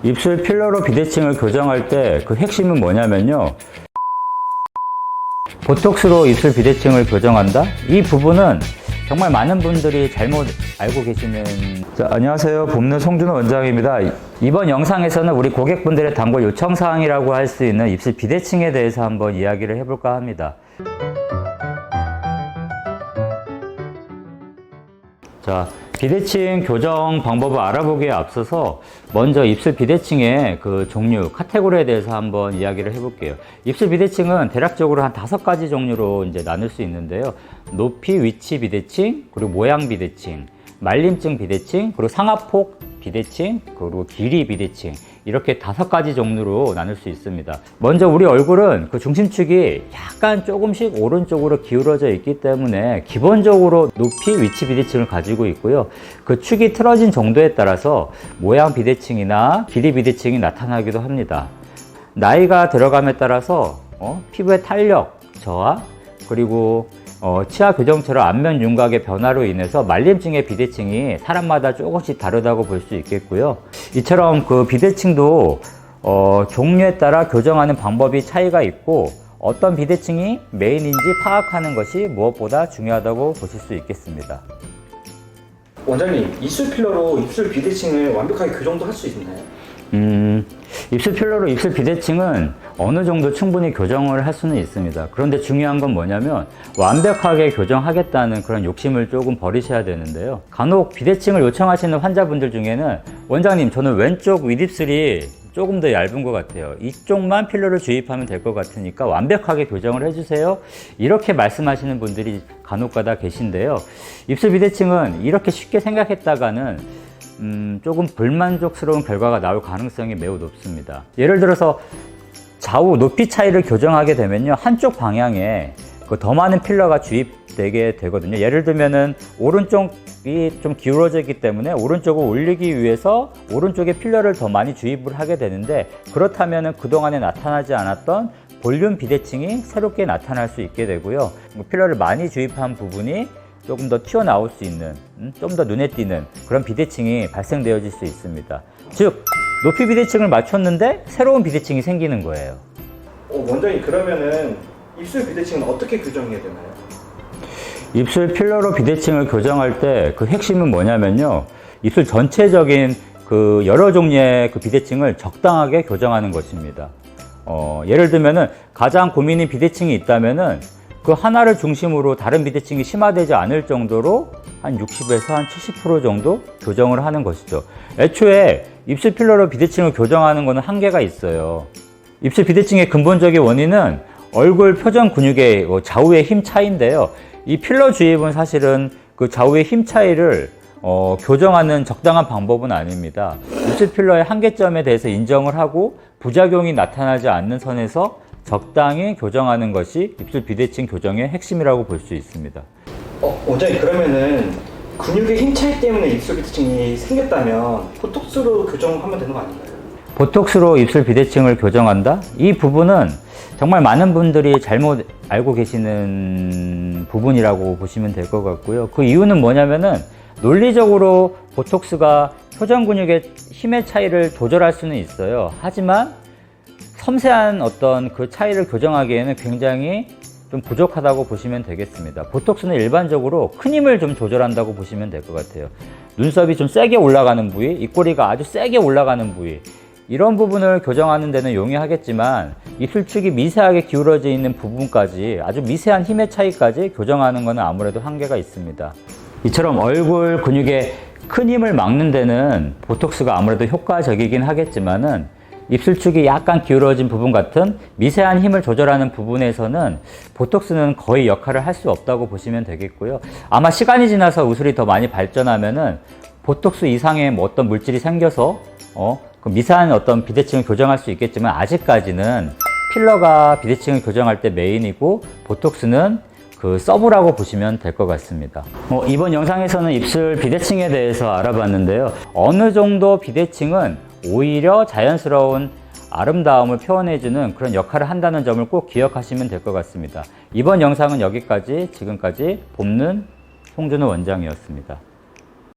입술 필러로 비대칭을 교정할 때 그 핵심은 뭐냐면요, 보톡스로 입술 비대칭을 교정한다? 이 부분은 정말 많은 분들이 잘못 알고 계시는. 자, 안녕하세요. 봄는 송준호 원장입니다. 이번 영상에서는 우리 고객분들의 단골 요청사항이라고 할 수 있는 입술 비대칭에 대해서 한번 이야기를 해볼까 합니다. 자, 비대칭 교정 방법을 알아보기에 앞서서 먼저 입술 비대칭의 그 종류, 카테고리에 대해서 한번 이야기를 해볼게요. 입술 비대칭은 대략적으로 한 5가지 종류로 이제 나눌 수 있는데요. 높이, 위치 비대칭, 그리고 모양 비대칭, 말림증 비대칭, 그리고 상하폭 비대칭, 그리고 길이 비대칭, 이렇게 5가지 종류로 나눌 수 있습니다. 먼저 우리 얼굴은 그 중심축이 약간 조금씩 오른쪽으로 기울어져 있기 때문에 기본적으로 높이, 위치 비대칭을 가지고 있고요. 그 축이 틀어진 정도에 따라서 모양 비대칭이나 길이 비대칭이 나타나기도 합니다. 나이가 들어감에 따라서 피부의 탄력, 저하, 그리고 치아 교정처럼 안면 윤곽의 변화로 인해서 말림증의 비대칭이 사람마다 조금씩 다르다고 볼 수 있겠고요. 이처럼 그 비대칭도 종류에 따라 교정하는 방법이 차이가 있고, 어떤 비대칭이 메인인지 파악하는 것이 무엇보다 중요하다고 보실 수 있겠습니다. 원장님, 입술 필러로 입술 비대칭을 완벽하게 교정도 할 수 있나요? 입술 필러로 입술 비대칭은 어느 정도 충분히 교정을 할 수는 있습니다. 그런데 중요한 건 뭐냐면 완벽하게 교정하겠다는 그런 욕심을 조금 버리셔야 되는데요. 간혹 비대칭을 요청하시는 환자분들 중에는 원장님, 저는 왼쪽 윗입술이 조금 더 얇은 것 같아요. 이쪽만 필러를 주입하면 될 것 같으니까 완벽하게 교정을 해주세요. 이렇게 말씀하시는 분들이 간혹가다 계신데요. 입술 비대칭은 이렇게 쉽게 생각했다가는 조금 불만족스러운 결과가 나올 가능성이 매우 높습니다. 예를 들어서 좌우 높이 차이를 교정하게 되면요, 한쪽 방향에 더 많은 필러가 주입되게 되거든요. 예를 들면은 오른쪽이 좀 기울어져 있기 때문에 오른쪽을 올리기 위해서 오른쪽에 필러를 더 많이 주입을 하게 되는데, 그렇다면은 그동안에 나타나지 않았던 볼륨 비대칭이 새롭게 나타날 수 있게 되고요. 필러를 많이 주입한 부분이 조금 더 튀어나올 수 있는, 좀 더 눈에 띄는 그런 비대칭이 발생되어질 수 있습니다. 즉, 높이 비대칭을 맞췄는데 새로운 비대칭이 생기는 거예요. 원장님, 그러면은 입술 비대칭은 어떻게 교정해야 되나요? 입술 필러로 비대칭을 교정할 때 그 핵심은 뭐냐면요, 입술 전체적인 그 여러 종류의 그 비대칭을 적당하게 교정하는 것입니다. 예를 들면은 가장 고민인 비대칭이 있다면은 그 하나를 중심으로 다른 비대칭이 심화되지 않을 정도로 한 60에서 한 70% 정도 교정을 하는 것이죠. 애초에 입술 필러로 비대칭을 교정하는 것은 한계가 있어요. 입술 비대칭의 근본적인 원인은 얼굴 표정 근육의 좌우의 힘 차이인데요. 이 필러 주입은 사실은 그 좌우의 힘 차이를 교정하는 적당한 방법은 아닙니다. 입술 필러의 한계점에 대해서 인정을 하고 부작용이 나타나지 않는 선에서 적당히 교정하는 것이 입술 비대칭 교정의 핵심이라고 볼 수 있습니다. 원장님, 그러면은 근육의 힘 차이 때문에 입술 비대칭이 생겼다면 보톡스로 교정하면 되는 거 아닌가요? 보톡스로 입술 비대칭을 교정한다? 이 부분은 정말 많은 분들이 잘못 알고 계시는 부분이라고 보시면 될 것 같고요. 그 이유는 뭐냐면은 논리적으로 보톡스가 표정 근육의 힘의 차이를 조절할 수는 있어요. 하지만 섬세한 어떤 그 차이를 교정하기에는 굉장히 좀 부족하다고 보시면 되겠습니다. 보톡스는 일반적으로 큰 힘을 좀 조절한다고 보시면 될 것 같아요. 눈썹이 좀 세게 올라가는 부위, 입꼬리가 아주 세게 올라가는 부위, 이런 부분을 교정하는 데는 용이하겠지만 입술축이 미세하게 기울어져 있는 부분까지 아주 미세한 힘의 차이까지 교정하는 것은 아무래도 한계가 있습니다. 이처럼 얼굴 근육의 큰 힘을 막는 데는 보톡스가 아무래도 효과적이긴 하겠지만은 입술축이 약간 기울어진 부분 같은 미세한 힘을 조절하는 부분에서는 보톡스는 거의 역할을 할 수 없다고 보시면 되겠고요. 아마 시간이 지나서 의술이 더 많이 발전하면은 보톡스 이상의 어떤 물질이 생겨서 그 미세한 어떤 비대칭을 교정할 수 있겠지만, 아직까지는 필러가 비대칭을 교정할 때 메인이고 보톡스는 그 서브라고 보시면 될 것 같습니다. 이번 영상에서는 입술 비대칭에 대해서 알아봤는데요. 어느 정도 비대칭은 오히려 자연스러운 아름다움을 표현해주는 그런 역할을 한다는 점을 꼭 기억하시면 될 것 같습니다. 이번 영상은 여기까지, 지금까지 봄는 송준호 원장이었습니다.